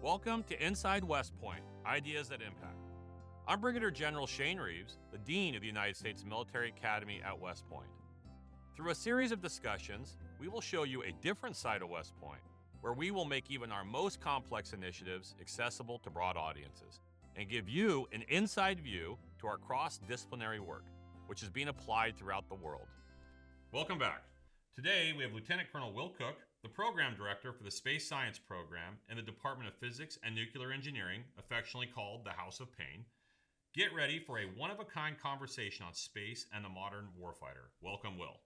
Welcome to Inside West Point, Ideas that Impact. I'm Brigadier General Shane Reeves, the Dean of the United States Military Academy at West Point. Through a series of discussions, we will show you a different side of West Point, where we will make even our most complex initiatives accessible to broad audiences, and give you an inside view to our cross-disciplinary work, which is being applied throughout the world. Welcome back. Today, we have Lieutenant Colonel Will Koch, the Program Director for the Space Science Program in the Department of Physics and Nuclear Engineering, affectionately called the House of Pain. Get ready for a one-of-a-kind conversation on space and the modern warfighter. Welcome, Will.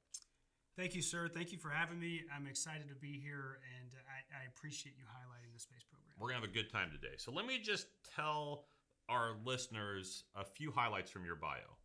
Thank you, sir. Thank you for having me. I'm excited to be here, and I appreciate you highlighting the space program. We're going to have a good time today. So let me just tell our listeners a few highlights from your bio.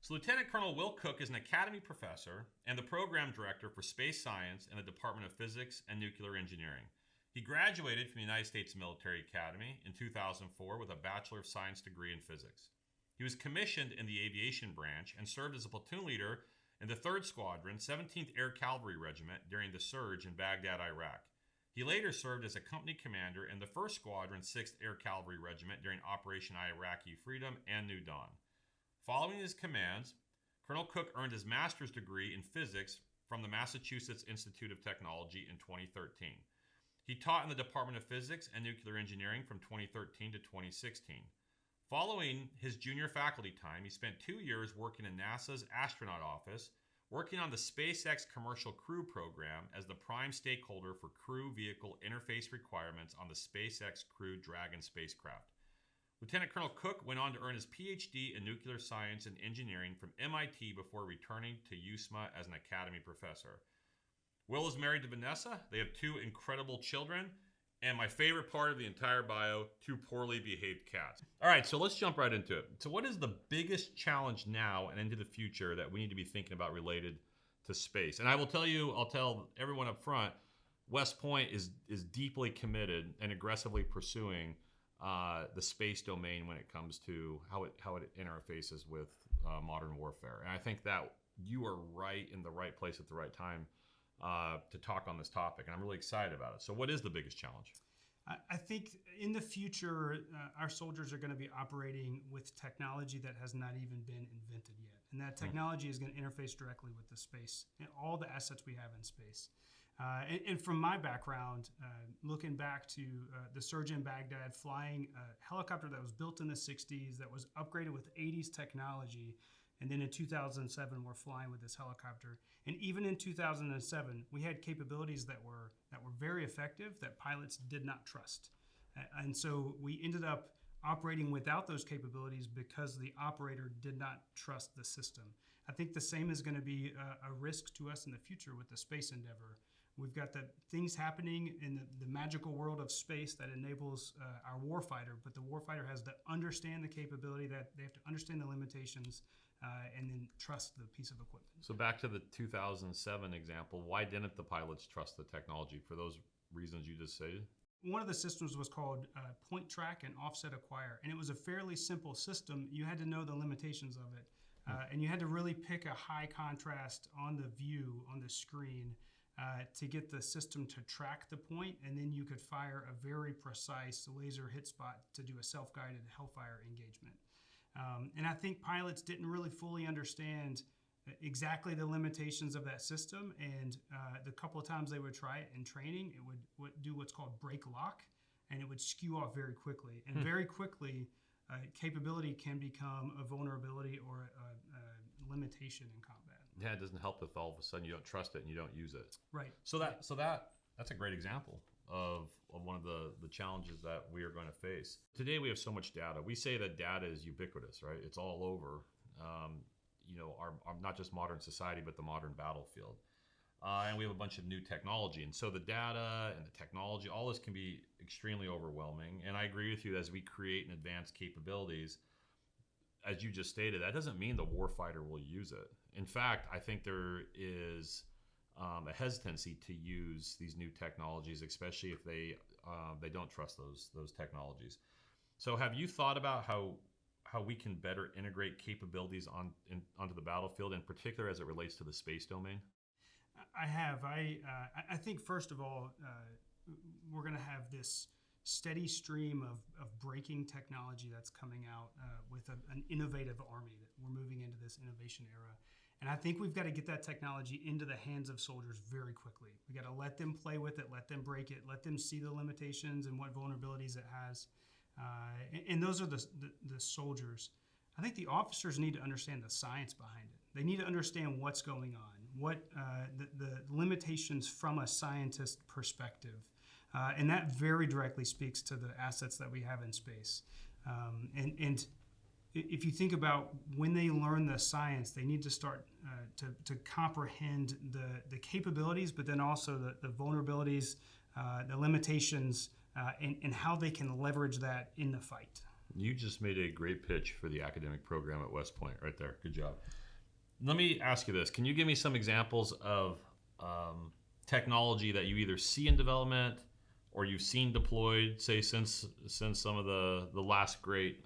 So Lieutenant Colonel Will Koch is an Academy Professor and the Program Director for Space Science in the Department of Physics and Nuclear Engineering. He graduated from the United States Military Academy in 2004 with a Bachelor of Science degree in Physics. He was commissioned in the Aviation Branch and served as a platoon leader in the 3rd Squadron, 17th Air Cavalry Regiment during the surge in Baghdad, Iraq. He later served as a company commander in the 1st Squadron, 6th Air Cavalry Regiment during Operation Iraqi Freedom and New Dawn. Following his commands, Colonel Koch earned his master's degree in physics from the Massachusetts Institute of Technology in 2013. He taught in the Department of Physics and Nuclear Engineering from 2013 to 2016. Following his junior faculty time, he spent 2 years working in NASA's astronaut office, working on the SpaceX Commercial Crew Program as the prime stakeholder for crew vehicle interface requirements on the SpaceX Crew Dragon spacecraft. Lieutenant Colonel Koch went on to earn his PhD in nuclear science and engineering from MIT before returning to USMA as an academy professor. Will is married to Vanessa. They have 2 incredible children, and my favorite part of the entire bio, 2 poorly behaved cats. All right, so let's jump right into it. So what is the biggest challenge now and into the future that we need to be thinking about related to space? And I'll tell everyone up front, West Point is deeply committed and aggressively pursuing the space domain when it comes to how it interfaces with modern warfare. And I think that you are right in the right place at the right time to talk on this topic, and I'm really excited about it. So what is the biggest challenge? I think in the future, our soldiers are going to be operating with technology that has not even been invented yet. And that technology is going to interface directly with the space and all the assets we have in space. And from my background, looking back to the surge in Baghdad, flying a helicopter that was built in the 60s, that was upgraded with 80s technology, and then in 2007, we're flying with this helicopter. And even in 2007, we had capabilities that were very effective that pilots did not trust. And so we ended up operating without those capabilities because the operator did not trust the system. I think the same is going to be a risk to us in the future with the space endeavor. We've got the things happening in the magical world of space that enables our warfighter, but the warfighter has to understand the capability, that they have to understand the limitations, and then trust the piece of equipment. So back to the 2007 example, why didn't the pilots trust the technology for those reasons you just stated? One of the systems was called point track and offset acquire, and it was a fairly simple system. You had to know the limitations of it, and you had to really pick a high contrast on the view, on the screen, to get the system to track the point, and then you could fire a very precise laser hit spot to do a self-guided Hellfire engagement. And I think pilots didn't really fully understand exactly the limitations of that system, and the couple of times they would try it in training, it would do what's called break lock, and it would skew off very quickly. And very quickly, capability can become a vulnerability or a limitation in combat. Yeah, it doesn't help if all of a sudden you don't trust it and you don't use it. Right. So that's a great example of one of the challenges that we are going to face. Today we have so much data. We say that data is ubiquitous, right? It's all over, our not just modern society, but the modern battlefield. And we have a bunch of new technology. And so the data and the technology, all this can be extremely overwhelming. And I agree with you, as we create and advance capabilities, as you just stated, that doesn't mean the warfighter will use it. In fact, I think there is a hesitancy to use these new technologies, especially if they don't trust those technologies. So have you thought about how we can better integrate capabilities onto the battlefield, in particular as it relates to the space domain? I have. I think, first of all, we're going to have this steady stream of breaking technology that's coming out with an innovative army that we're moving into this innovation era. And I think we've got to get that technology into the hands of soldiers very quickly. We got to let them play with it, let them break it, let them see the limitations and what vulnerabilities it has. And those are the soldiers. I think the officers need to understand the science behind it. They need to understand what's going on, what the limitations from a scientist perspective. And that very directly speaks to the assets that we have in space. And if you think about when they learn the science, they need to start to comprehend the capabilities, but then also the vulnerabilities, the limitations, and how they can leverage that in the fight. You just made a great pitch for the academic program at West Point right there. Good job. Let me ask you this. Can you give me some examples of technology that you either see in development or you've seen deployed, say, since some of the last great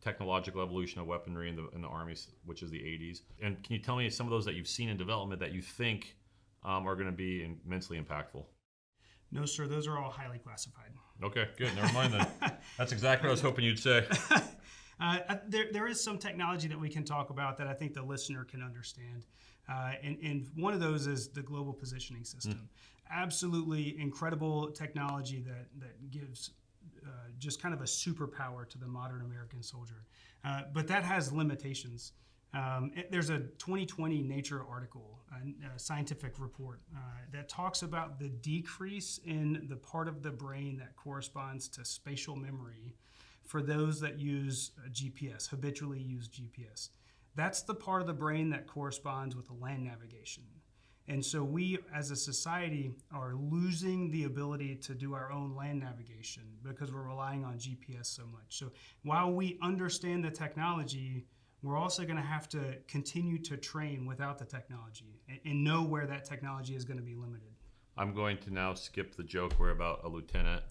technological evolution of weaponry in the Army, which is the 80s? And can you tell me some of those that you've seen in development that you think are going to be immensely impactful? No, sir. Those are all highly classified. Okay, good. Never mind then. That's exactly what I was hoping you'd say. There is some technology that we can talk about that I think the listener can understand. And one of those is the global positioning system. Absolutely incredible technology that gives just kind of a superpower to the modern American soldier. But that has limitations. There's a 2020 Nature article, a scientific report, that talks about the decrease in the part of the brain that corresponds to spatial memory for those that use GPS, habitually use GPS. That's the part of the brain that corresponds with land navigation. And so we, as a society, are losing the ability to do our own land navigation because we're relying on GPS so much. So while we understand the technology, we're also going to have to continue to train without the technology and know where that technology is going to be limited. I'm going to now skip the joke where about a lieutenant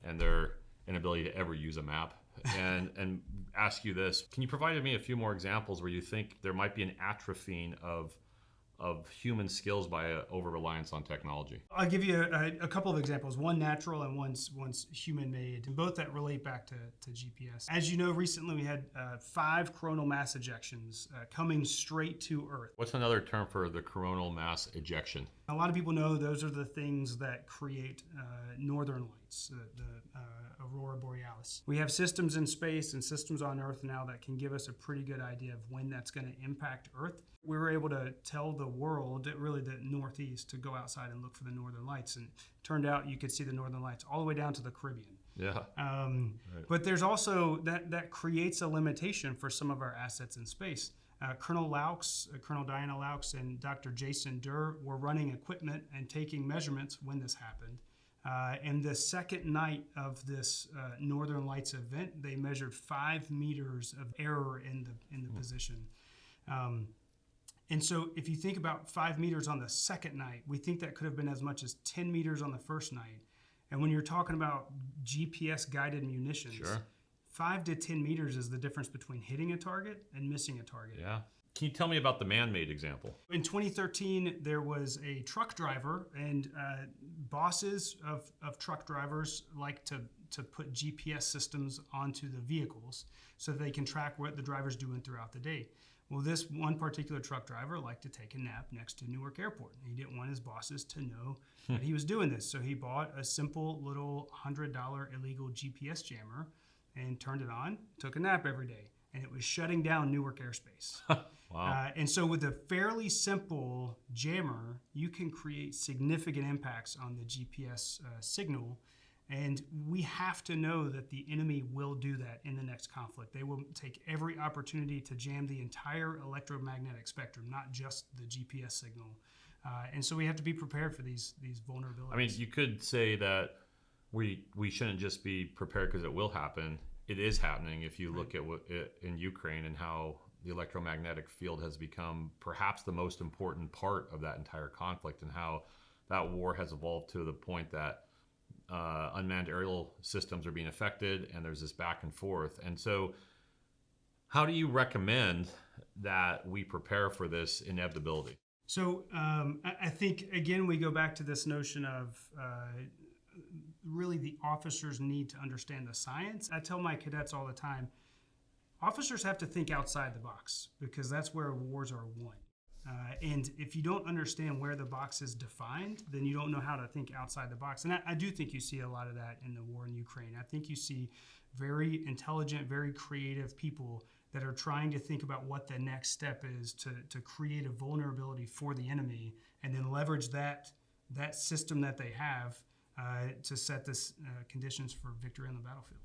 and their inability to ever use a map and ask you this. Can you provide me a few more examples where you think there might be an atrophying of human skills by over-reliance on technology? I'll give you a couple of examples, one natural and one's human-made, and both that relate back to GPS. As you know, recently we had 5 coronal mass ejections coming straight to Earth. What's another term for the coronal mass ejection? A lot of people know those are the things that create northern lights, the aurora borealis. We have systems in space and systems on Earth now that can give us a pretty good idea of when that's going to impact Earth. We were able to tell the world, really the Northeast, to go outside and look for the northern lights, and it turned out you could see the northern lights all the way down to the Caribbean. Yeah. Right. But there's also that creates a limitation for some of our assets in space. Colonel Diana Laux, and Dr. Jason Durr were running equipment and taking measurements when this happened. And the second night of this Northern Lights event, they measured 5 meters of error in the position. And so if you think about 5 meters on the second night, we think that could have been as much as 10 meters on the first night. And when you're talking about GPS-guided munitions, sure, 5 to 10 meters is the difference between hitting a target and missing a target. Yeah. Can you tell me about the man-made example? In 2013, there was a truck driver, and bosses of truck drivers like to put GPS systems onto the vehicles so that they can track what the driver's doing throughout the day. Well, this one particular truck driver liked to take a nap next to Newark Airport. He didn't want his bosses to know that he was doing this. So he bought a simple little $100 illegal GPS jammer and turned it on, took a nap every day. And it was shutting down Newark airspace. Wow. And so with a fairly simple jammer, you can create significant impacts on the GPS signal. And we have to know that the enemy will do that in the next conflict. They will take every opportunity to jam the entire electromagnetic spectrum, not just the GPS signal. And so we have to be prepared for these vulnerabilities. I mean, you could say that we shouldn't just be prepared because it will happen. It is happening if you look at what in Ukraine and how the electromagnetic field has become perhaps the most important part of that entire conflict, and how that war has evolved to the point that unmanned aerial systems are being affected, and there's this back and forth. And so how do you recommend that we prepare for this inevitability? So I think, again, we go back to this notion of really the officers need to understand the science. I tell my cadets all the time, officers have to think outside the box because that's where wars are won. And if you don't understand where the box is defined, then you don't know how to think outside the box. And I do think you see a lot of that in the war in Ukraine. I think you see very intelligent, very creative people that are trying to think about what the next step is to create a vulnerability for the enemy and then leverage that system that they have to set this conditions for victory on the battlefield.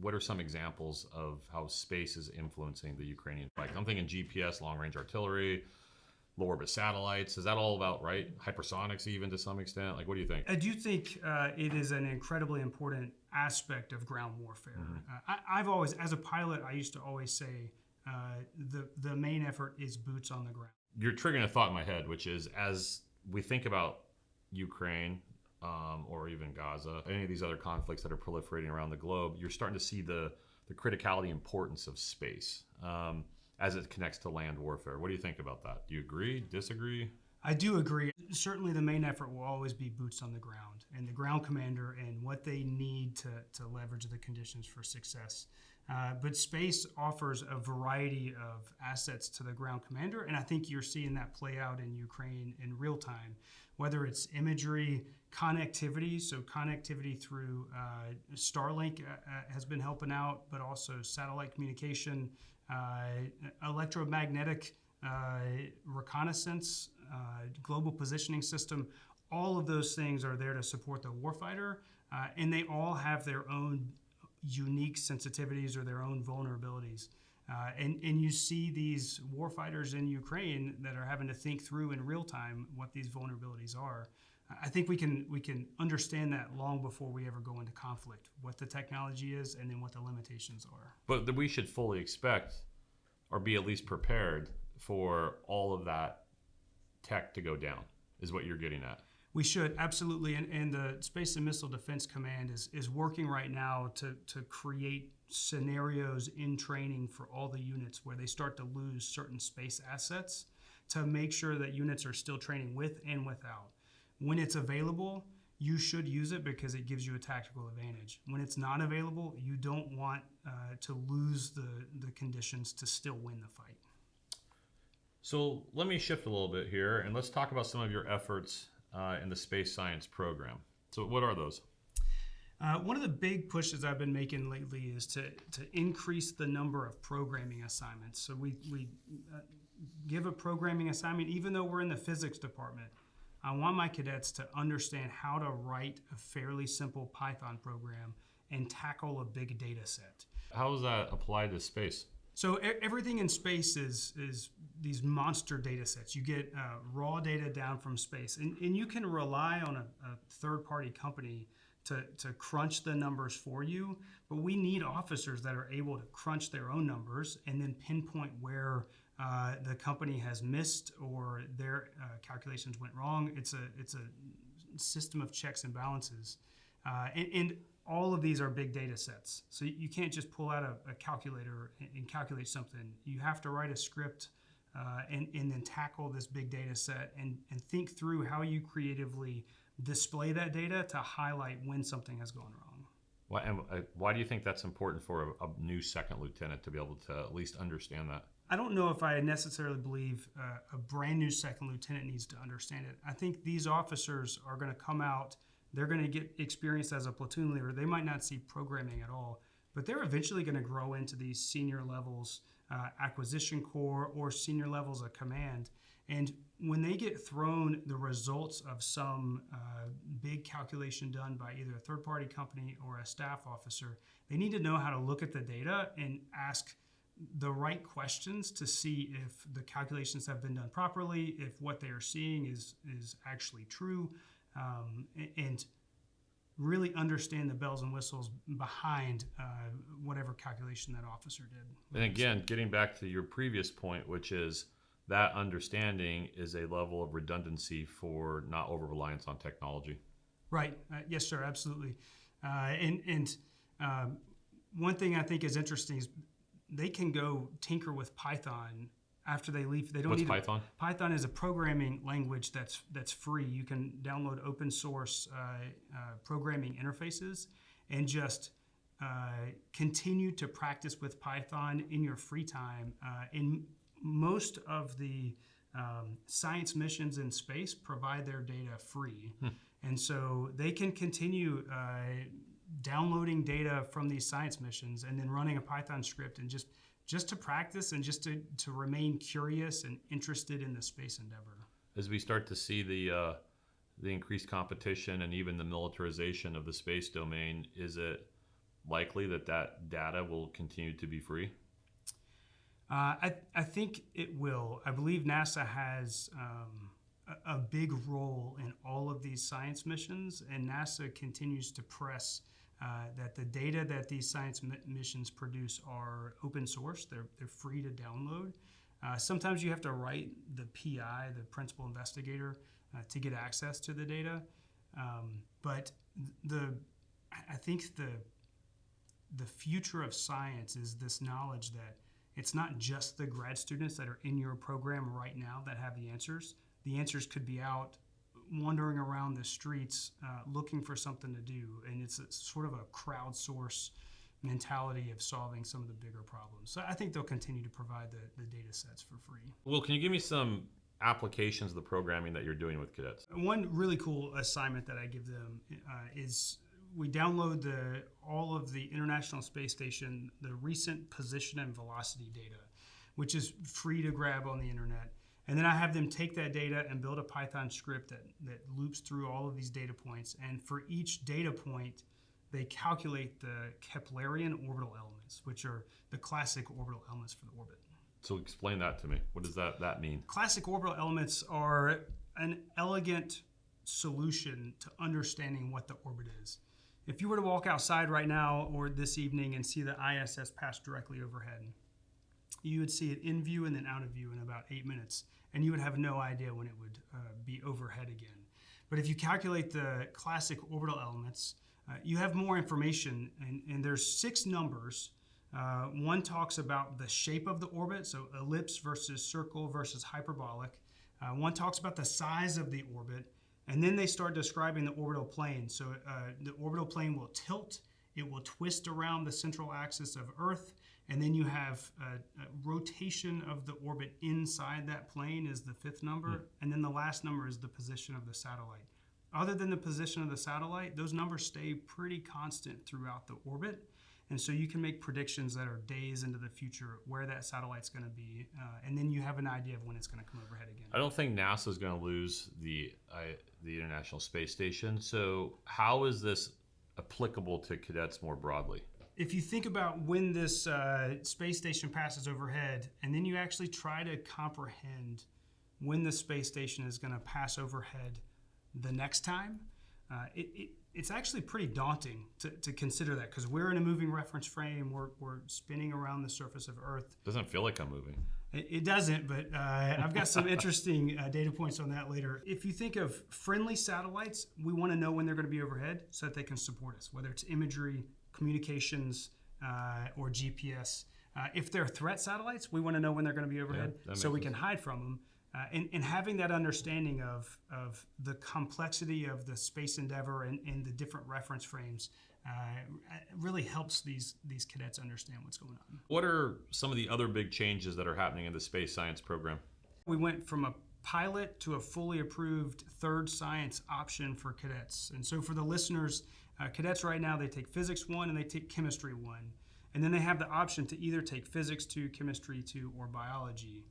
What are some examples of how space is influencing the Ukrainian fight? I'm thinking GPS, long-range artillery, low-orbit satellites. Is that all about, right? Hypersonics even to some extent? Like, what do you think? I do think it is an incredibly important aspect of ground warfare. I've always, as a pilot, I used to always say the main effort is boots on the ground. You're triggering a thought in my head, which is as we think about Ukraine or even Gaza, any of these other conflicts that are proliferating around the globe, you're starting to see the criticality importance of space as it connects to land warfare. What do you think about that? Do you agree, disagree? I do agree. Certainly the main effort will always be boots on the ground and the ground commander and what they need to leverage the conditions for success. But space offers a variety of assets to the ground commander, and I think you're seeing that play out in Ukraine in real time, whether it's imagery, connectivity, so connectivity through Starlink has been helping out, but also satellite communication, electromagnetic reconnaissance, global positioning system. All of those things are there to support the warfighter, and they all have their own unique sensitivities or their own vulnerabilities. And you see these warfighters in Ukraine that are having to think through in real time what these vulnerabilities are. I think we can understand that long before we ever go into conflict, what the technology is and then what the limitations are. But that we should fully expect or be at least prepared for all of that tech to go down, is what you're getting at. We should, absolutely. And the Space and Missile Defense Command is working right now to create scenarios in training for all the units where they start to lose certain space assets to make sure that units are still training with and without. When it's available, you should use it because it gives you a tactical advantage. When it's not available, you don't want to lose the conditions to still win the fight. So let me shift a little bit here and let's talk about some of your efforts in the space science program. So what are those? One of the big pushes I've been making lately is to increase the number of programming assignments. So we give a programming assignment, even though we're in the physics department. I want my cadets to understand how to write a fairly simple Python program and tackle a big data set. How is that applied to space? So everything in space is these monster data sets. You get raw data down from space, and you can rely on a third-party company to crunch the numbers for you, but we need officers that are able to crunch their own numbers and then pinpoint where the company has missed or their calculations went wrong. It's a system of checks and balances, and all of these are big data sets. So you can't just pull out a calculator and calculate something. You have to write a script and then tackle this big data set and think through how you creatively display that data to highlight when something has gone wrong. Why do you think that's important for a new second lieutenant to be able to at least understand that? I don't know if I necessarily believe a brand new second lieutenant needs to understand it. I think these officers are going to come out, they're going to get experience as a platoon leader. They might not see programming at all, but they're eventually going to grow into these senior levels, acquisition corps or senior levels of command. And when they get thrown the results of some big calculation done by either a third-party company or a staff officer, they need to know how to look at the data and ask the right questions to see if the calculations have been done properly, if what they are seeing is actually true, and really understand the bells and whistles behind whatever calculation that officer did. And again, getting back to your previous point, which is that understanding is a level of redundancy for not over-reliance on technology. Right. Yes, sir. Absolutely. And one thing I think is interesting is they can go tinker with Python after they leave. They don't What's need Python? Python is a programming language that's free. You can download open source programming interfaces and just continue to practice with Python in your free time. In most of the science missions in space provide their data free. And so they can continue downloading data from these science missions and then running a Python script and just to practice and just to remain curious and interested in the space endeavor. As we start to see the increased competition and even the militarization of the space domain, is it likely that data will continue to be free? I think it will. I believe NASA has a big role in all of these science missions, and NASA continues to press that the data that these science missions produce are open source. They're free to download. Sometimes you have to write the PI, the principal investigator, to get access to the data. But I think the future of science is this knowledge that it's not just the grad students that are in your program right now that have the answers. The answers could be out wandering around the streets looking for something to do. And it's sort of a crowdsource mentality of solving some of the bigger problems. So I think they'll continue to provide the data sets for free. Well, can you give me some applications of the programming that you're doing with cadets? One really cool assignment that I give them is we download all of the International Space Station, the recent position and velocity data, which is free to grab on the internet. And then I have them take that data and build a Python script that loops through all of these data points. And for each data point, they calculate the Keplerian orbital elements, which are the classic orbital elements for the orbit. So explain that to me. What does that mean? Classic orbital elements are an elegant solution to understanding what the orbit is. If you were to walk outside right now or this evening and see the ISS pass directly overhead, you would see it in view and then out of view in about 8 minutes, and you would have no idea when it would be overhead again. But if you calculate the classic orbital elements, you have more information, and there's 6 numbers. One talks about the shape of the orbit, so ellipse versus circle versus hyperbolic. One talks about the size of the orbit, and then they start describing the orbital plane. So the orbital plane will tilt, it will twist around the central axis of Earth, and then you have a rotation of the orbit inside that plane is the 5th number, and then the last number is the position of the satellite. Other than the position of the satellite, those numbers stay pretty constant throughout the orbit. And so you can make predictions that are days into the future where that satellite's going to be, and then you have an idea of when it's going to come overhead again. I don't think NASA is going to lose the International Space Station. So how is this applicable to cadets more broadly? If you think about when this space station passes overhead, and then you actually try to comprehend when the space station is going to pass overhead the next time, it's actually pretty daunting to consider that, because we're in a moving reference frame. We're spinning around the surface of Earth. Doesn't feel like I'm moving. It doesn't, but I've got some interesting data points on that later. If you think of friendly satellites, we want to know when they're going to be overhead so that they can support us, whether it's imagery, communications, or GPS. If they're threat satellites, we want to know when they're going to be overhead so we can hide from them. And having that understanding of the complexity of the space endeavor and the different reference frames really helps these cadets understand what's going on. What are some of the other big changes that are happening in the space science program? We went from a pilot to a fully approved 3rd science option for cadets. And so for the listeners, cadets right now, they take Physics 1 and they take Chemistry 1. And then they have the option to either take Physics 2, Chemistry 2, or Biology.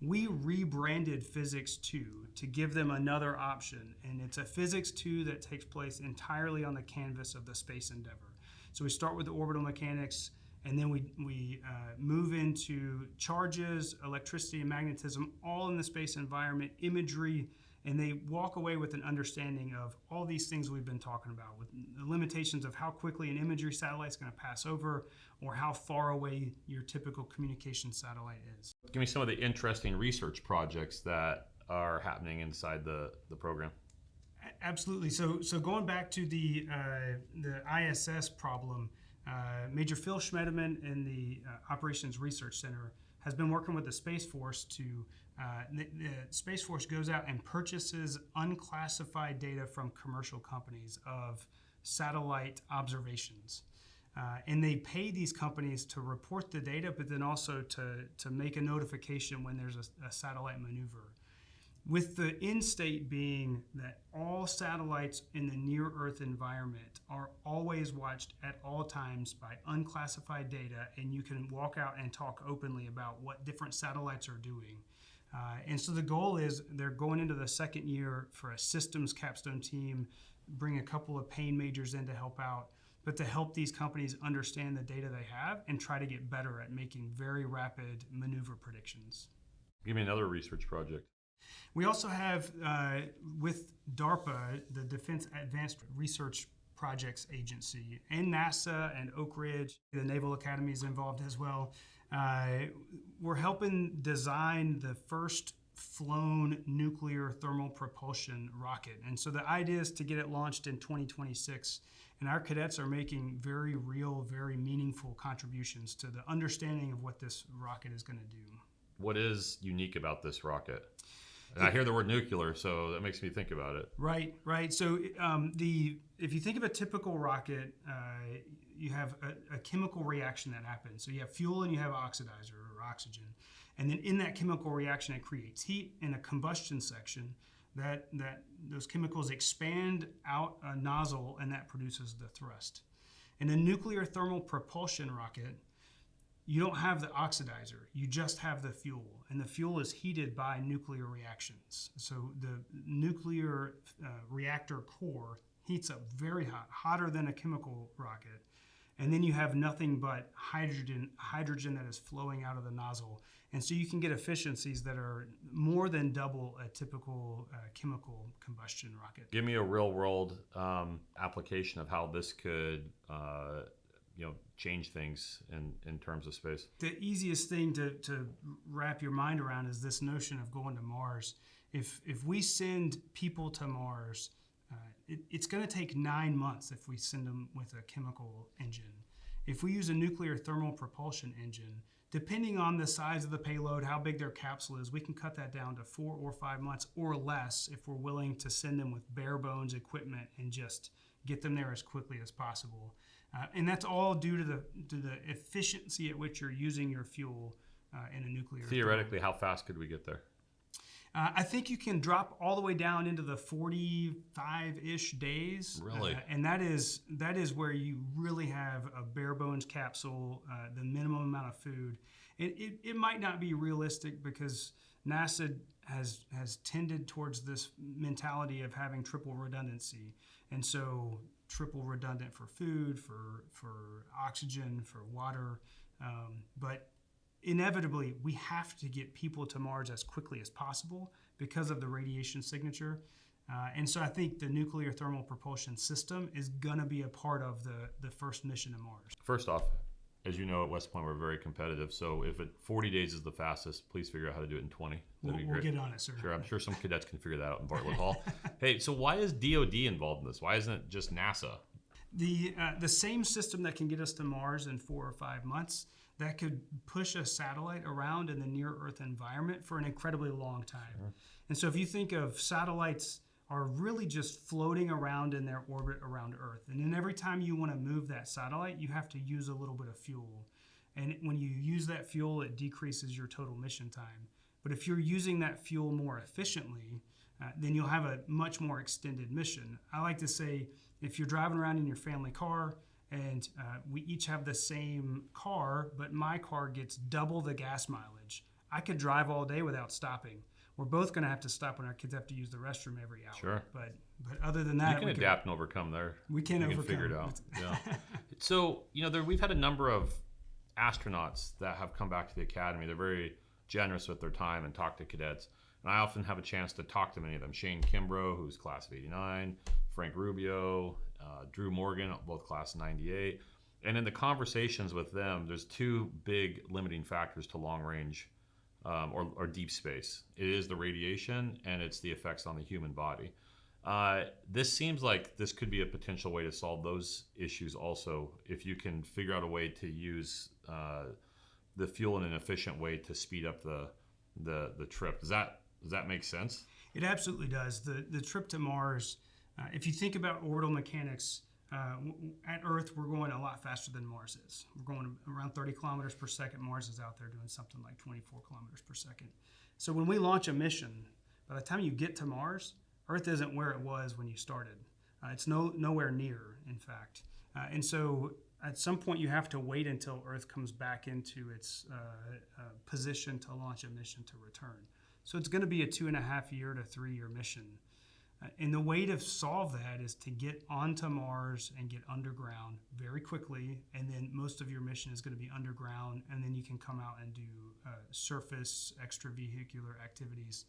We rebranded Physics 2 to give them another option, and it's a Physics 2 that takes place entirely on the canvas of the space endeavor. So we start with the orbital mechanics, and then we move into charges, electricity, and magnetism, all in the space environment, imagery, and they walk away with an understanding of all these things we've been talking about, with the limitations of how quickly an imagery satellite's going to pass over, or how far away your typical communication satellite is. Give me some of the interesting research projects that are happening inside the program. Absolutely. So going back to the ISS problem, Major Phil Schmedeman in the Operations Research Center has been working with the Space Force to, the Space Force goes out and purchases unclassified data from commercial companies of satellite observations. And they pay these companies to report the data, but then also to make a notification when there's a satellite maneuver. With the end state being that all satellites in the near-Earth environment are always watched at all times by unclassified data, and you can walk out and talk openly about what different satellites are doing. And so the goal is they're going into the second year for a systems capstone team, bring a couple of pain majors in to help out, but to help these companies understand the data they have and try to get better at making very rapid maneuver predictions. Give me another research project. We also have, with DARPA, the Defense Advanced Research Projects Agency, and NASA and Oak Ridge, the Naval Academy is involved as well. We're helping design the first flown nuclear thermal propulsion rocket. And so the idea is to get it launched in 2026. And our cadets are making very real, very meaningful contributions to the understanding of what this rocket is going to do. What is unique about this rocket? And I hear the word nuclear, so that makes me think about it. Right, right. So if you think of a typical rocket, you have a chemical reaction that happens. So you have fuel and you have oxidizer or oxygen. And then in that chemical reaction, it creates heat in a combustion section that those chemicals expand out a nozzle, and that produces the thrust. In a nuclear thermal propulsion rocket, you don't have the oxidizer, you just have the fuel. And the fuel is heated by nuclear reactions. So the nuclear reactor core heats up very hot, hotter than a chemical rocket. And then you have nothing but hydrogen that is flowing out of the nozzle. And so you can get efficiencies that are more than double a typical chemical combustion rocket. Give me a real world application of how this could change things in terms of space. The easiest thing to wrap your mind around is this notion of going to Mars. If we send people to Mars, it's going to take 9 months if we send them with a chemical engine. If we use a nuclear thermal propulsion engine, depending on the size of the payload, how big their capsule is, we can cut that down to 4 or 5 months or less if we're willing to send them with bare bones equipment and just get them there as quickly as possible. And that's all due to the efficiency at which you're using your fuel in a nuclear. Theoretically, how fast could we get there? I think you can drop all the way down into the 45-ish days. Really? And that is where you really have a bare bones capsule, the minimum amount of food. It might not be realistic because NASA has tended towards this mentality of having triple redundancy. And so triple redundant for food, for oxygen, for water. But inevitably, we have to get people to Mars as quickly as possible because of the radiation signature. And so I think the nuclear thermal propulsion system is going to be a part of the first mission to Mars. First off, as you know, at West Point, we're very competitive. So if 40 days is the fastest, please figure out how to do it in 20. We'll get on it, sir. Sure, I'm sure some cadets can figure that out in Bartlett Hall. Hey, so why is DOD involved in this? Why isn't it just NASA? The same system that can get us to Mars in 4 or 5 months, that could push a satellite around in the near-Earth environment for an incredibly long time. Sure. And so if you think of satellites are really just floating around in their orbit around Earth. And then every time you want to move that satellite, you have to use a little bit of fuel. And when you use that fuel, it decreases your total mission time. But if you're using that fuel more efficiently, then you'll have a much more extended mission. I like to say, if you're driving around in your family car and we each have the same car, but my car gets double the gas mileage, I could drive all day without stopping. We're both going to have to stop when our kids have to use the restroom every hour. Sure. But other than that, you can adapt and overcome there. We can figure it out. Yeah. So, we've had a number of astronauts that have come back to the academy. They're very generous with their time and talk to cadets. And I often have a chance to talk to many of them. Shane Kimbrough, who's class of 89, Frank Rubio, Drew Morgan, both class of 98. And in the conversations with them, there's two big limiting factors to long range or deep space. It is the radiation, and it's the effects on the human body. This seems like this could be a potential way to solve those issues also, if you can figure out a way to use the fuel in an efficient way to speed up the trip. Does that make sense? It absolutely does. The trip to Mars, if you think about orbital mechanics, at Earth, we're going a lot faster than Mars is. We're going around 30 kilometers per second. Mars is out there doing something like 24 kilometers per second. So when we launch a mission, by the time you get to Mars, Earth isn't where it was when you started. It's nowhere near, in fact. And so at some point, you have to wait until Earth comes back into its position to launch a mission to return. So it's going to be a 2.5 year to 3 year mission. And the way to solve that is to get onto Mars and get underground very quickly. And then most of your mission is going to be underground. And then you can come out and do surface extravehicular activities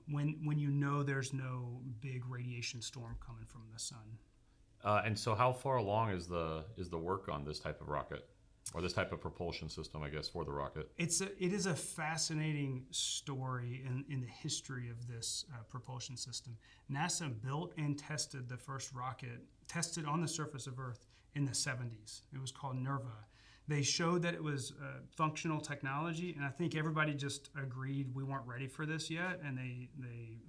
when you know there's no big radiation storm coming from the sun. And so how far along is the work on this type of rocket? Or this type of propulsion system, I guess, for the rocket? It is a fascinating story in the history of this propulsion system. NASA built and tested the first rocket, tested on the surface of Earth in the 70s. It was called NERVA. They showed that it was functional technology, and I think everybody just agreed we weren't ready for this yet, and they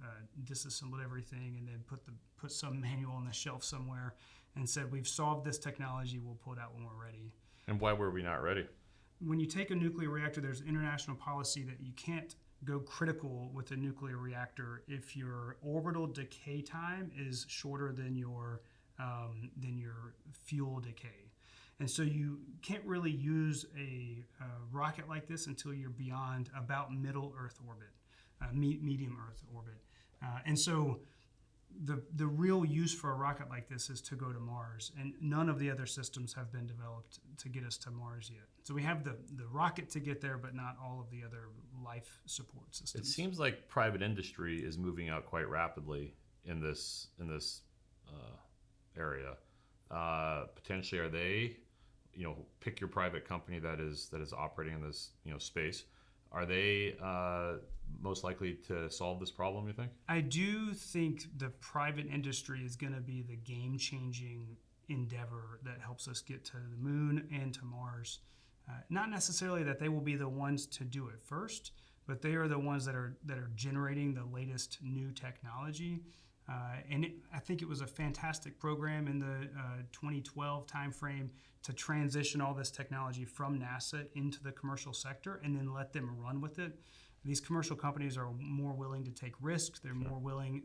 disassembled everything and then put some manual on the shelf somewhere and said, we've solved this technology, we'll pull it out when we're ready. And why were we not ready? When you take a nuclear reactor, there's international policy that you can't go critical with a nuclear reactor if your orbital decay time is shorter than your fuel decay. And so you can't really use a rocket like this until you're beyond about middle Earth orbit, medium Earth orbit. And so the real use for a rocket like this is to go to Mars, and none of the other systems have been developed to get us to Mars yet. So we have the rocket to get there, but not all of the other life support systems. It seems like private industry is moving out quite rapidly in this area. Potentially, are they, pick your private company that is operating in this space? Are they most likely to solve this problem, you think? I do think the private industry is going to be the game-changing endeavor that helps us get to the moon and to Mars. Not necessarily that they will be the ones to do it first, but they are the ones that are generating the latest new technology. I think it was a fantastic program in the 2012 timeframe to transition all this technology from NASA into the commercial sector and then let them run with it. These commercial companies are more willing to take risks. They're more willing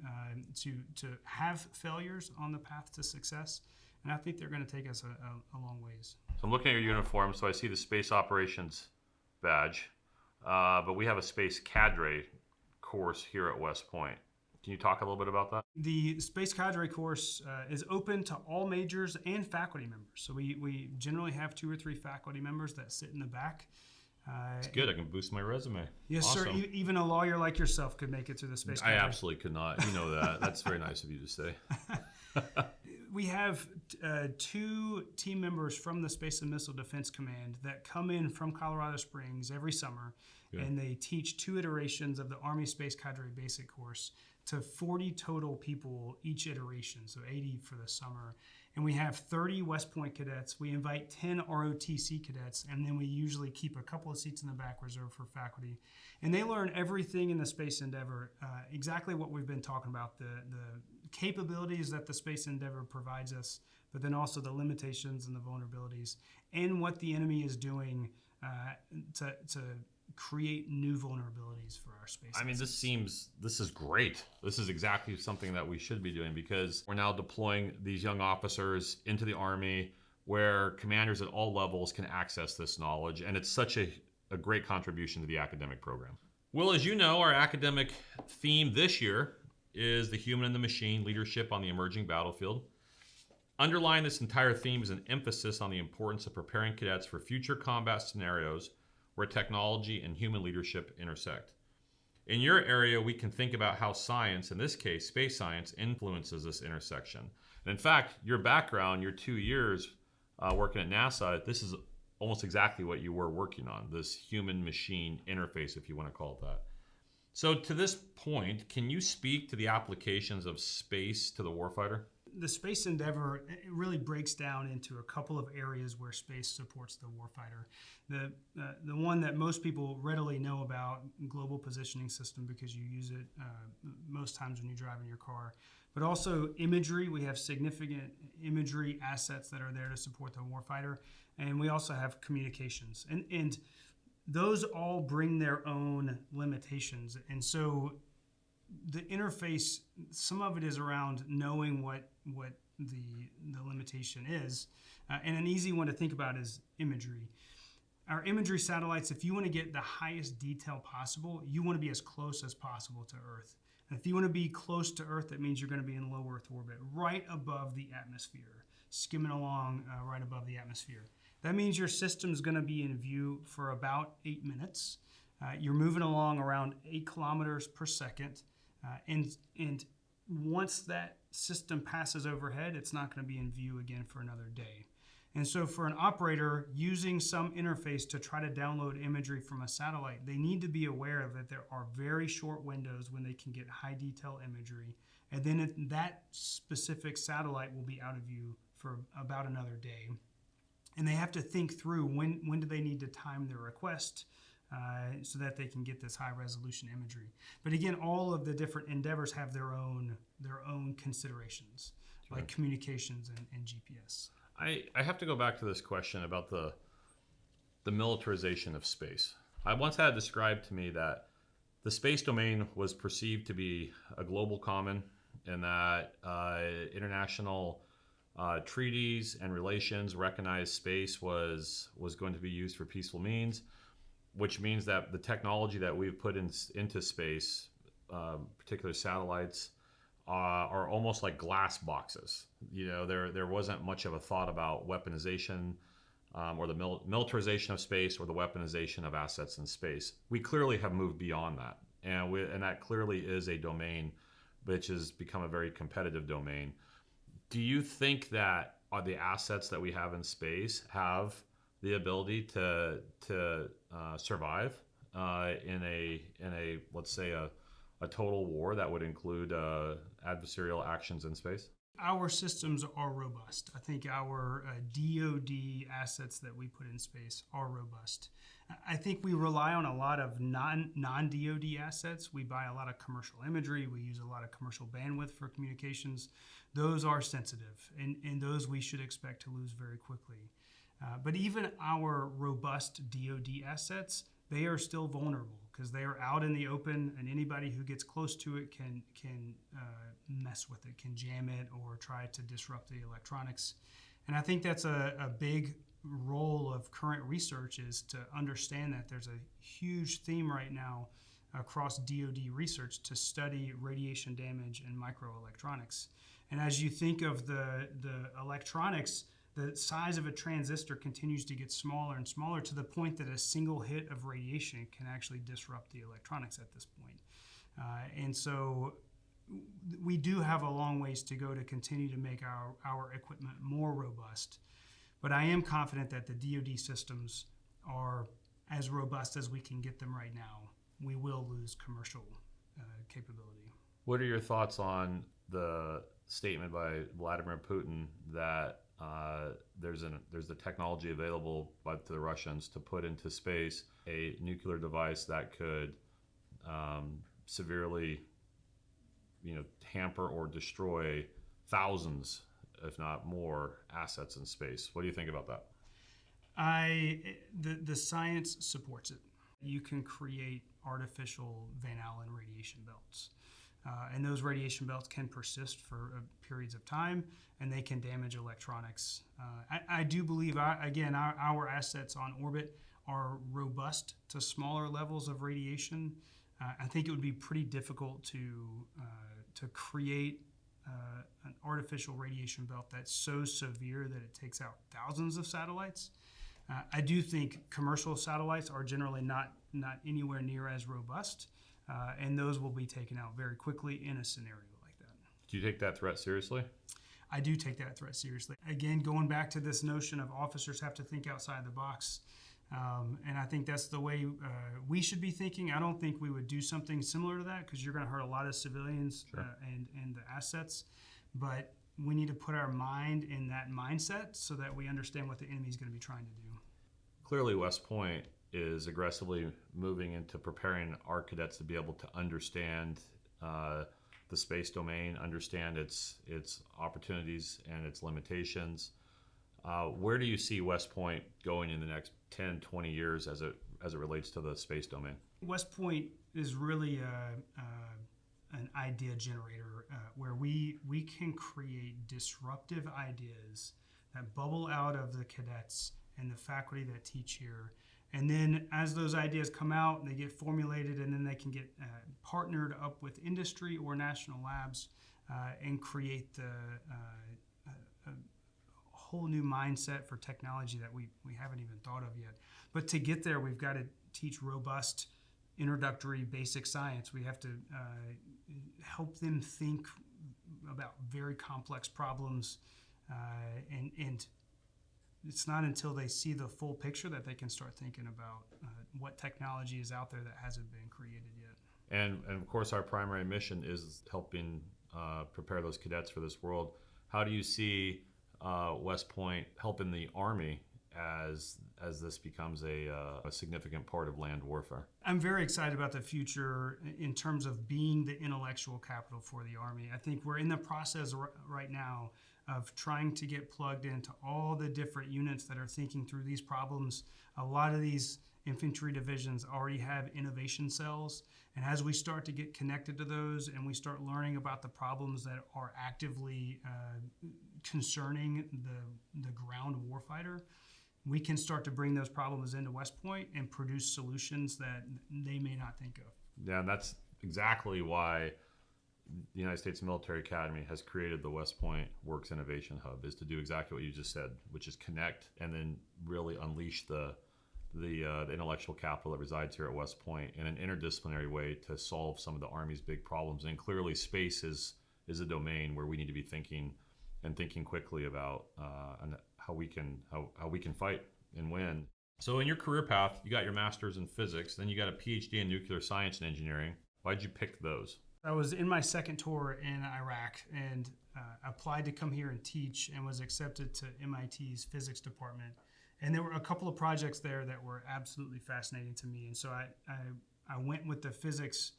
to have failures on the path to success. And I think they're going to take us a long ways. So I'm looking at your uniform, so I see the Space Operations badge, but we have a Space Cadre course here at West Point. Can you talk a little bit about that? The Space Cadre course is open to all majors and faculty members. So we generally have 2 or 3 faculty members that sit in the back. It's good. I can boost my resume. Yes, awesome. Sir. Even a lawyer like yourself could make it through the Space Cadre. I absolutely could not. You know that. That's very nice of you to say. We have 2 team members from the Space and Missile Defense Command that come in from Colorado Springs every summer, and they teach 2 iterations of the Army Space Cadre Basic course to 40 total people each iteration, so 80 for the summer. And we have 30 West Point cadets. We invite 10 ROTC cadets, and then we usually keep a couple of seats in the back reserved for faculty. And they learn everything in the space endeavor, exactly what we've been talking about, the capabilities that the space endeavor provides us, but then also the limitations and the vulnerabilities, and what the enemy is doing to create new vulnerabilities for our space. I mean, this is great. This is exactly something that we should be doing, because we're now deploying these young officers into the Army where commanders at all levels can access this knowledge, and it's such a great contribution to the academic program. Well, as you know, our academic theme this year is the human and the machine, leadership on the emerging battlefield. Underlying this entire theme is an emphasis on the importance of preparing cadets for future combat scenarios where technology and human leadership intersect. In your area, we can think about how science, in this case, space science, influences this intersection. And in fact, your background, your 2 years working at NASA, this is almost exactly what you were working on, this human-machine interface, if you want to call it that. So to this point, can you speak to the applications of space to the warfighter? the space endeavor, it really breaks down into a couple of areas where space supports the warfighter. The one that most people readily know about, global positioning system, because you use it most times when you drive in your car. But also imagery. We have significant imagery assets that are there to support the warfighter. And we also have communications. And those all bring their own limitations. And so the interface, some of it is around knowing what the limitation is. And an easy one to think about is imagery. Our imagery satellites, if you want to get the highest detail possible, you want to be as close as possible to Earth. And if you want to be close to Earth, that means you're going to be in low Earth orbit, right above the atmosphere, skimming along right above the atmosphere. That means your system's going to be in view for about 8 minutes. You're moving along around 8 kilometers per second. And once that system passes overhead, it's not going to be in view again for another day. And so for an operator using some interface to try to download imagery from a satellite, they need to be aware that there are very short windows when they can get high detail imagery. And then that specific satellite will be out of view for about another day. And they have to think through when do they need to time their request so that they can get this high resolution imagery. But again, all of the different endeavors have their own considerations, sure, like communications and GPS. I have to go back to this question about the militarization of space. I once had it described to me that the space domain was perceived to be a global common, and that international treaties and relations recognized space was going to be used for peaceful means, which means that the technology that we've put into space, particular satellites, are almost like glass boxes. You know, there wasn't much of a thought about weaponization or the militarization of space or the weaponization of assets in space. We clearly have moved beyond that, and that clearly is a domain which has become a very competitive domain. Do you think that the assets that we have in space have the ability to survive in a let's say a total war that would include adversarial actions in space? Our systems are robust. I think our DoD assets that we put in space are robust. I think we rely on a lot of non-DoD assets. We buy a lot of commercial imagery. We use a lot of commercial bandwidth for communications. Those are sensitive, and those we should expect to lose very quickly. But even our robust DoD assets, they are still vulnerable because they are out in the open, and anybody who gets close to it can mess with it, can jam it, or try to disrupt the electronics. And I think that's a big role of current research, is to understand that there's a huge theme right now across DoD research to study radiation damage and microelectronics. And as you think of the electronics, the size of a transistor continues to get smaller and smaller to the point that a single hit of radiation can actually disrupt the electronics at this point. And so we do have a long ways to go to continue to make our equipment more robust. But I am confident that the DoD systems are as robust as we can get them right now. We will lose commercial capability. What are your thoughts on the statement by Vladimir Putin that there's the technology available to the Russians to put into space a nuclear device that could severely, hamper or destroy thousands, if not more, assets in space? What do you think about that? The science supports it. You can create artificial Van Allen radiation belts. And those radiation belts can persist for periods of time, and they can damage electronics. I do believe, our assets on orbit are robust to smaller levels of radiation. I think it would be pretty difficult to create an artificial radiation belt that's so severe that it takes out thousands of satellites. I do think commercial satellites are generally not anywhere near as robust. And those will be taken out very quickly in a scenario like that. Do you take that threat seriously? I do take that threat seriously. Again, going back to this notion of officers have to think outside the box. And I think that's the way we should be thinking. I don't think we would do something similar to that because you're going to hurt a lot of civilians, sure, and the assets. But we need to put our mind in that mindset so that we understand what the enemy is going to be trying to do. Clearly, West Point is aggressively moving into preparing our cadets to be able to understand the space domain, understand its opportunities and its limitations. Where do you see West Point going in the next 10, 20 years as it relates to the space domain? West Point is really an idea generator where we can create disruptive ideas that bubble out of the cadets and the faculty that teach here. And then as those ideas come out, they get formulated, and then they can get partnered up with industry or national labs and create a whole new mindset for technology that we haven't even thought of yet. But to get there, we've got to teach robust, introductory, basic science. We have to help them think about very complex problems, and it's not until they see the full picture that they can start thinking about what technology is out there that hasn't been created yet. And of course, our primary mission is helping prepare those cadets for this world. How do you see West Point helping the Army as this becomes a significant part of land warfare? I'm very excited about the future in terms of being the intellectual capital for the Army. I think we're in the process right now of trying to get plugged into all the different units that are thinking through these problems. A lot of these infantry divisions already have innovation cells, and as we start to get connected to those and we start learning about the problems that are actively concerning the ground warfighter, we can start to bring those problems into West Point and produce solutions that they may not think of. Yeah, and that's exactly why the United States Military Academy has created the West Point Works Innovation Hub, is to do exactly what you just said, which is connect and then really unleash the intellectual capital that resides here at West Point in an interdisciplinary way to solve some of the Army's big problems. And clearly, space is a domain where we need to be thinking quickly about and how we can fight and win. So in your career path, you got your master's in physics, then you got a PhD in nuclear science and engineering. Why'd you pick those? I was in my second tour in Iraq and applied to come here and teach, and was accepted to MIT's physics department. And there were a couple of projects there that were absolutely fascinating to me. And so I went with the physics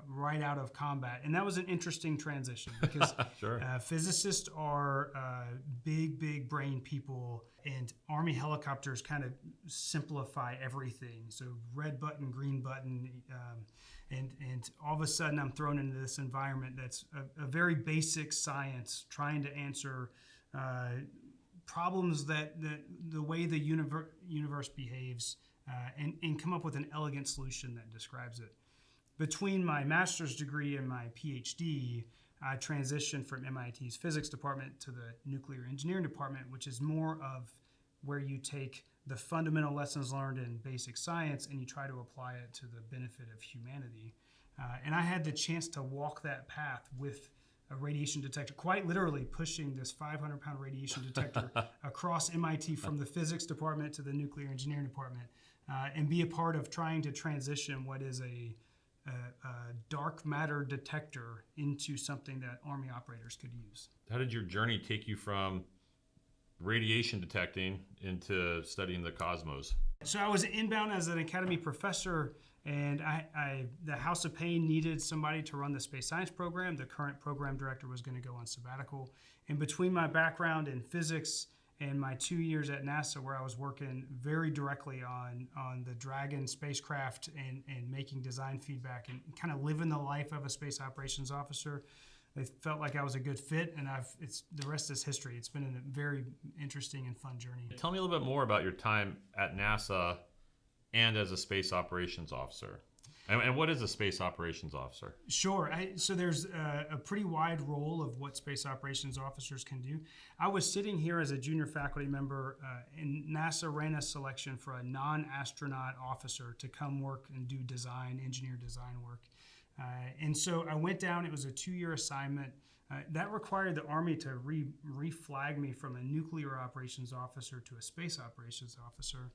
right out of combat. And that was an interesting transition because Sure. Physicists are big brain people, and Army helicopters kind of simplify everything. So red button, green button, and all of a sudden I'm thrown into this environment that's a very basic science, trying to answer problems that the way the universe behaves, and come up with an elegant solution that describes it. Between my master's degree and my PhD, I transitioned from MIT's physics department to the nuclear engineering department, which is more of where you take the fundamental lessons learned in basic science and you try to apply it to the benefit of humanity. And I had the chance to walk that path with a radiation detector, quite literally pushing this 500-pound radiation detector across MIT from the physics department to the nuclear engineering department, and be a part of trying to transition what is a dark matter detector into something that Army operators could use. How did your journey take you from radiation detecting into studying the cosmos? So I was inbound as an academy professor, and the House of Pain needed somebody to run the space science program. The current program director was going to go on sabbatical. And between my background in physics and my 2 years at NASA, where I was working very directly on the Dragon spacecraft and making design feedback and kind of living the life of a space operations officer, I felt like I was a good fit, and the rest is history. It's been a very interesting and fun journey. Tell me a little bit more about your time at NASA and as a space operations officer. And what is a space operations officer? Sure. So there's a pretty wide role of what space operations officers can do. I was sitting here as a junior faculty member, and NASA ran a selection for a non-astronaut officer to come work and do engineer design work. And so I went down. It was a 2-year assignment. That required the Army to reflag me from a nuclear operations officer to a space operations officer.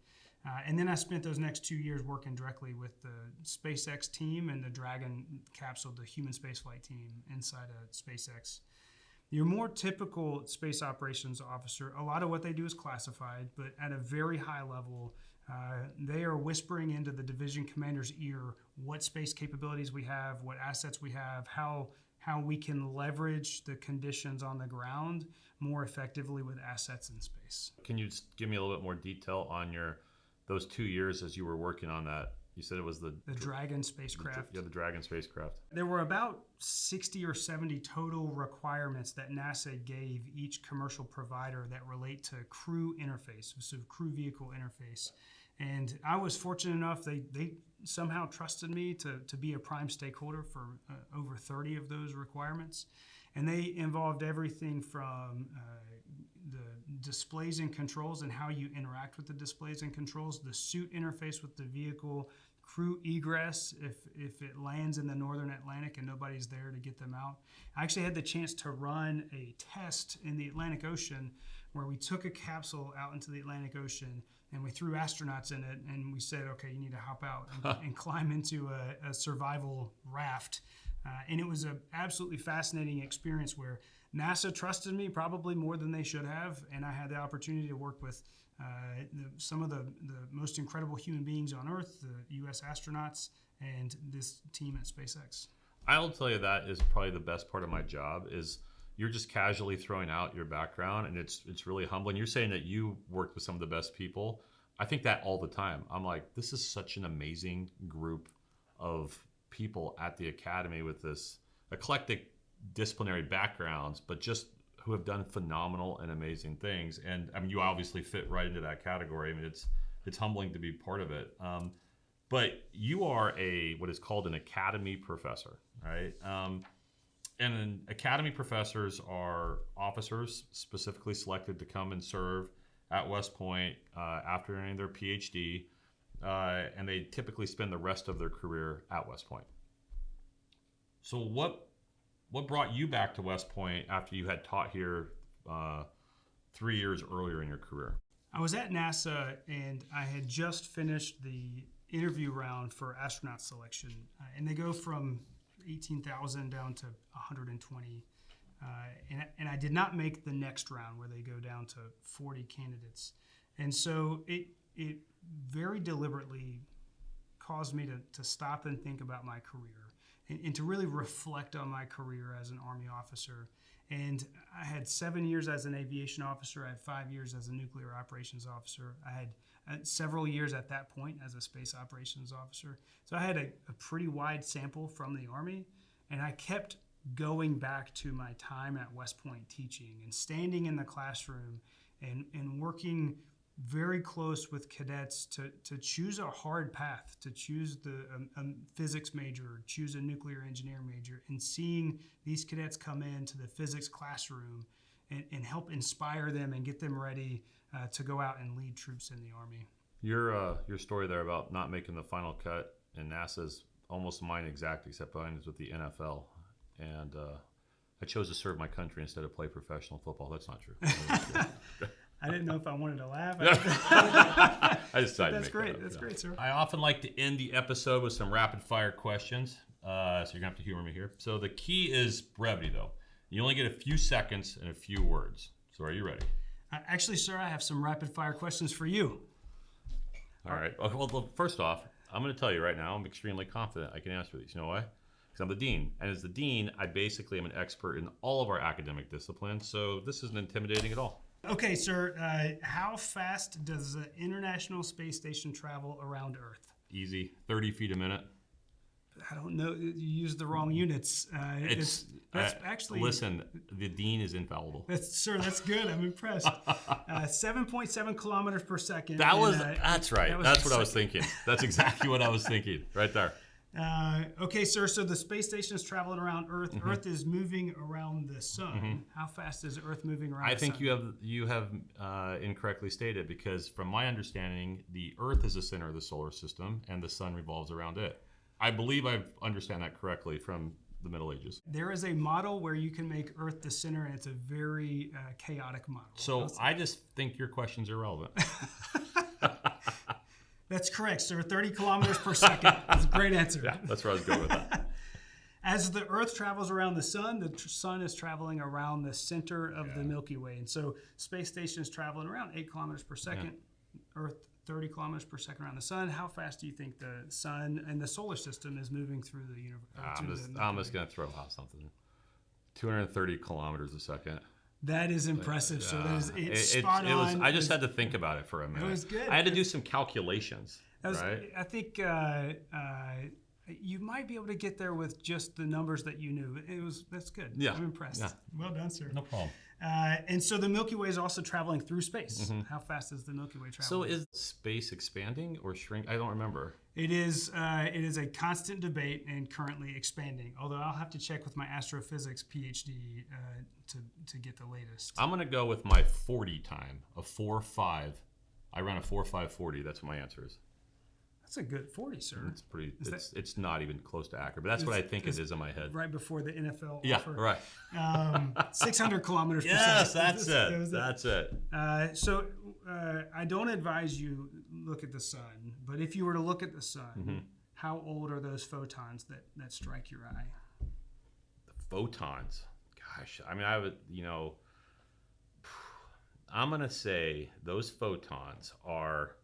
And then I spent those next 2 years working directly with the SpaceX team and the Dragon capsule, the human spaceflight team inside of SpaceX. Your more typical space operations officer, a lot of what they do is classified, but at a very high level, they are whispering into the division commander's ear what space capabilities we have, what assets we have, how we can leverage the conditions on the ground more effectively with assets in space. Can you give me a little bit more detail on those 2 years as you were working on that? You said it was the Dragon spacecraft. Yeah, the Dragon spacecraft. There were about 60 or 70 total requirements that NASA gave each commercial provider that relate to crew interface, so crew vehicle interface. And I was fortunate enough, they somehow trusted me to be a prime stakeholder for over 30 of those requirements. And they involved everything from the displays and controls and how you interact with the displays and controls, the suit interface with the vehicle, crew egress if it lands in the northern Atlantic and nobody's there to get them out. I actually had the chance to run a test in the Atlantic Ocean where we took a capsule out into the Atlantic Ocean and we threw astronauts in it and we said, okay, you need to hop out and climb into a survival raft. And it was an absolutely fascinating experience where NASA trusted me probably more than they should have, and I had the opportunity to work with some of the most incredible human beings on Earth, the U.S. astronauts, and this team at SpaceX. I'll tell you that is probably the best part of my job is you're just casually throwing out your background, and it's really humbling. You're saying that you worked with some of the best people. I think that all the time. I'm like, this is such an amazing group of people at the Academy with this eclectic disciplinary backgrounds, but just who have done phenomenal and amazing things. And I mean, you obviously fit right into that category. I mean, it's humbling to be part of it. But you are what is called an Academy professor, right? And Academy professors are officers specifically selected to come and serve at West Point after earning their PhD, and they typically spend the rest of their career at West Point. So what brought you back to West Point after you had taught here 3 years earlier in your career? I was at NASA and I had just finished the interview round for astronaut selection, and they go from 18,000 down to 120. And I did not make the next round where they go down to 40 candidates. And so it very deliberately caused me to stop and think about my career and to really reflect on my career as an Army officer. And I had 7 years as an aviation officer. I had 5 years as a nuclear operations officer. I had several years at that point as a space operations officer. So I had a pretty wide sample from the Army, and I kept going back to my time at West Point teaching and standing in the classroom and working very close with cadets to choose a hard path, to choose a physics major, choose a nuclear engineer major, and seeing these cadets come into the physics classroom and help inspire them and get them ready to go out and lead troops in the Army. Your story there about not making the final cut in NASA is almost mine exact, except mine is with the NFL. And I chose to serve my country instead of play professional football. That's not true. I didn't know if I wanted to laugh. I decided That's to make great. that up. That's great, sir. I often like to end the episode with some rapid fire questions. So you're going to have to humor me here. So the key is brevity, though. You only get a few seconds and a few words. So are you ready? Actually, sir, I have some rapid fire questions for you. All right. Well, first off, I'm going to tell you right now, I'm extremely confident I can answer these. You know why? Because I'm the dean. And as the dean, I basically am an expert in all of our academic disciplines. So this isn't intimidating at all. Okay, sir. How fast does the International Space Station travel around Earth? Easy. 30 feet a minute. I don't know. You used the wrong units. That's actually. Listen, the dean is infallible. Sir, that's good. I'm impressed. 7.7 kilometers per second. That's right. That's what I was thinking. That's exactly what I was thinking. Right there. Okay, sir. So the space station is traveling around Earth. Mm-hmm. Earth is moving around the sun. Mm-hmm. How fast is Earth moving around the sun? I think you have incorrectly stated, because from my understanding, the Earth is the center of the solar system and the sun revolves around it. I believe I understand that correctly from the Middle Ages. There is a model where you can make Earth the center, and it's a very chaotic model. So I just think your question's irrelevant. That's correct, sir. 30 kilometers per second. That's a great answer. Yeah, that's where I was going with that. As the Earth travels around the sun, the sun is traveling around the center of the Milky Way. And so space station is traveling around 8 kilometers per second, Earth 30 kilometers per second around the sun. How fast do you think the sun and the solar system is moving through the universe? I'm just going to throw out something. 230 kilometers a second. That is impressive. So it's spot on. I just had to think about it for a minute. It was good. I had to do some calculations. Right? I think you might be able to get there with just the numbers that you knew. That's good. Yeah. I'm impressed. Yeah. Well done, sir. No problem. And so the Milky Way is also traveling through space. How fast is the Milky Way traveling? So is space expanding or shrink? I don't remember. It is a constant debate and currently expanding. Although I'll have to check with my astrophysics PhD to get the latest. I'm going to go with my 40 time, a 4.5. I ran a 4.540. That's what my answer is. That's a good 40, sir. It's pretty. It's not even close to accurate, but that's what I think it is in my head. Right before the NFL. Yeah, offer. right. 600 kilometers per yes, second. That's it. So I don't advise you look at the sun, but if you were to look at the sun, how old are those photons that strike your eye? The photons. Gosh, I mean, I would, I'm gonna say those photons are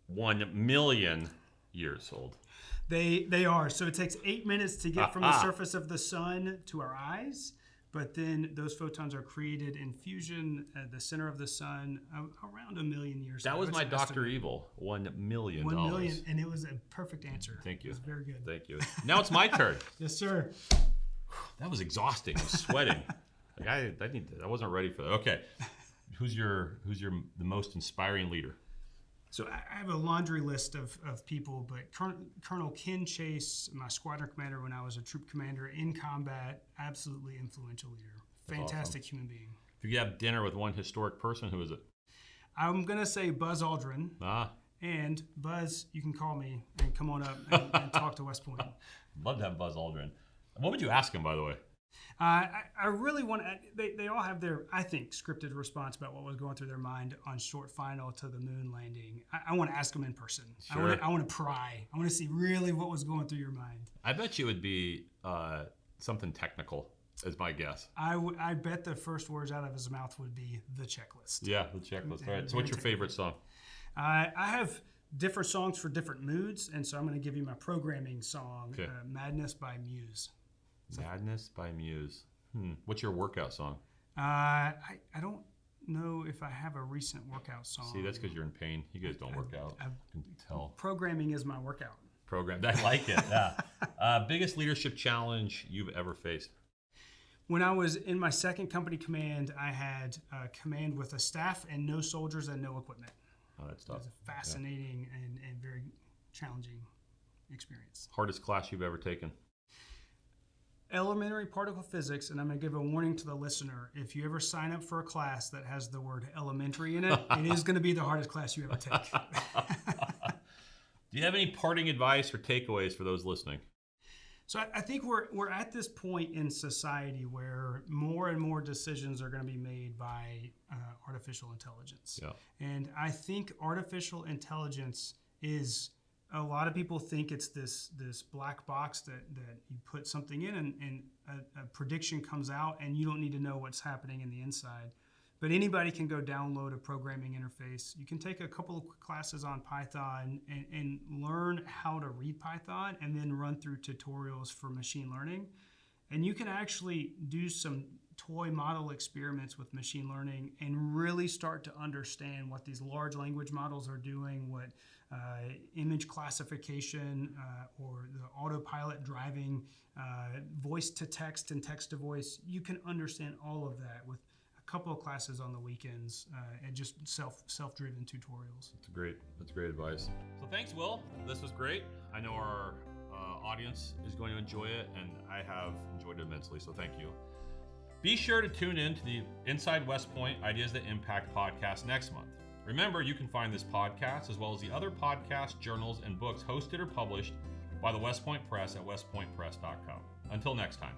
1 million years old. They are. So it takes 8 minutes to get from the surface of the sun to our eyes, but then those photons are created in fusion at the center of the sun around 1 million years ago. That was my Dr. Evil. $1 million. 1 million, and it was a perfect answer. Thank you. It was very good. Thank you. Now it's my turn. Yes, sir. That was exhausting. I was sweating. I wasn't ready for that. Okay. Who's the most inspiring leader? So I have a laundry list of people, but Colonel Ken Chase, my squadron commander when I was a troop commander in combat, absolutely influential leader. Fantastic human being. If you could have dinner with one historic person, who is it? I'm going to say Buzz Aldrin. And Buzz, you can call me and come on up and talk to West Point. Love to have Buzz Aldrin. What would you ask him, by the way? I really want to, they all have their, I think, scripted response about what was going through their mind on short final to the moon landing. I want to ask them in person. Sure. I want to pry. I want to see really what was going through your mind. I bet you it would be something technical, is my guess. I bet the first words out of his mouth would be the checklist. Yeah, the checklist. Right. So what's your favorite song? I have different songs for different moods, and so I'm going to give you my programming song, Madness by Muse. Madness by Muse. What's your workout song? I don't know if I have a recent workout song. See, that's because you're in pain. You guys don't work out. I can tell. Programming is my workout. I like it. Yeah. Biggest leadership challenge you've ever faced? When I was in my second company command, I had command with a staff and no soldiers and no equipment. Oh, that's tough. It was a fascinating and very challenging experience. Hardest class you've ever taken? Elementary particle physics, and I'm going to give a warning to the listener. If you ever sign up for a class that has the word elementary in it, it is going to be the hardest class you ever take. Do you have any parting advice or takeaways for those listening? So I think we're at this point in society where more and more decisions are going to be made by artificial intelligence. Yeah. And I think artificial intelligence is, a lot of people think it's this black box that you put something in and a prediction comes out and you don't need to know what's happening in the inside. But anybody can go download a programming interface. You can take a couple of classes on Python and learn how to read Python and then run through tutorials for machine learning. And you can actually do some toy model experiments with machine learning and really start to understand what these large language models are doing, what image classification or the autopilot driving, voice to text and text to voice. You can understand all of that with a couple of classes on the weekends and just self-driven tutorials. That's great advice. So thanks, Will. This was great. I know our audience is going to enjoy it, and I have enjoyed it immensely, so thank you. Be sure to tune in to the Inside West Point Ideas That Impact podcast next month. Remember, you can find this podcast as well as the other podcasts, journals, and books hosted or published by the West Point Press at westpointpress.com. Until next time.